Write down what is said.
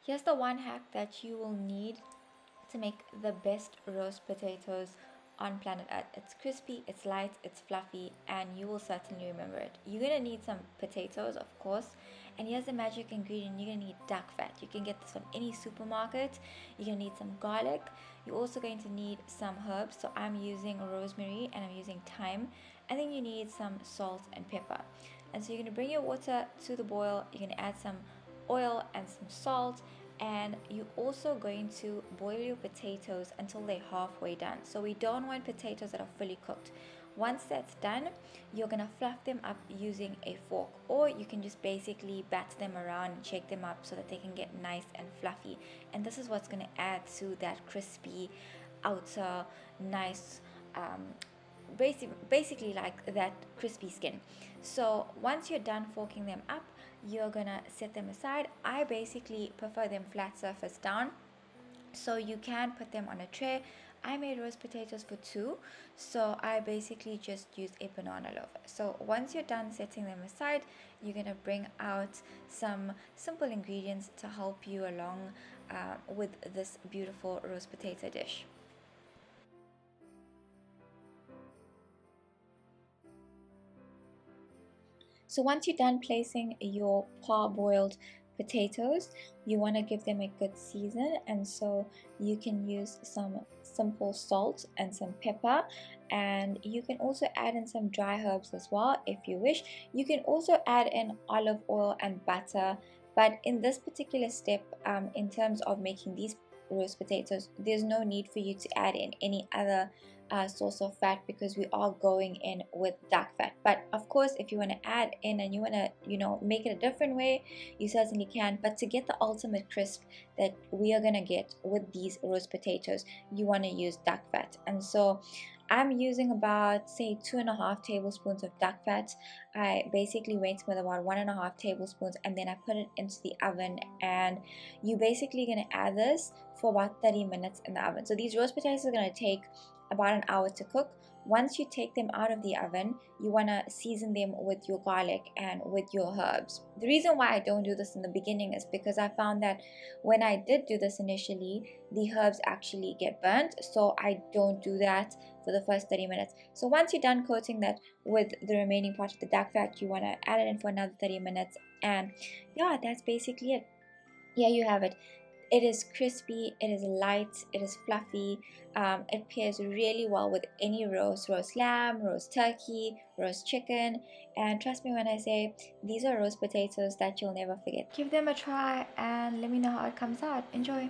Here's the one hack that you will need to make the best roast potatoes on planet Earth. It's crispy, it's light, it's fluffy, and you will certainly remember it. You're gonna need some potatoes, of course, and here's the magic ingredient. You're gonna need duck fat. You can get this from any supermarket. You're gonna need some garlic. You're also going to need some herbs. So I'm using rosemary and I'm using thyme, and then you need some salt and pepper. And so you're gonna bring your water to the boil. You're gonna add some oil and some salt, and you're also going to boil your potatoes until they're halfway done. So we don't want potatoes that are fully cooked. Once that's done, you're gonna fluff them up using a fork, or you can just basically bat them around and shake them up so that they can get nice and fluffy. And this is what's gonna add to that crispy outer nice basically like that crispy skin. So once you're done forking them up, you're gonna set them aside. I basically prefer them flat surface down, so you can put them on a tray. I made roast potatoes for two, so I basically just used a banana loaf. So once you're done setting them aside, you're gonna bring out some simple ingredients to help you along with this beautiful roast potato dish. So once you're done placing your parboiled potatoes, you want to give them a good season, and so you can use some simple salt and some pepper, and you can also add in some dry herbs as well if you wish. You can also add in olive oil and butter, but in this particular step, in terms of making these roast potatoes, there's no need for you to add in any other source of fat, because we are going in with duck fat. But of course, if you want to add in and you want to, make it a different way, you certainly can. But to get the ultimate crisp that we are going to get with these roast potatoes, you want to use duck fat. And so I'm using about, say, 2.5 tablespoons of duck fat. I basically went with about 1.5 tablespoons, and then I put it into the oven. And you basically going to add this for about 30 minutes in the oven. So these roast potatoes are going to take about an hour to cook. Once you take them out of the oven, you want to season them with your garlic and with your herbs. The reason why I don't do this in the beginning is because I found that when I did do this initially, the herbs actually get burnt. So I don't do that for the first 30 minutes. So once you're done coating that with the remaining part of the duck fat, you want to add it in for another 30 minutes. And yeah, that's basically it. Here you have it. It is crispy, it is light, it is fluffy. It pairs really well with any roast lamb, roast turkey, roast chicken. And trust me when I say these are roast potatoes that you'll never forget. Give them a try and let me know how it comes out. Enjoy.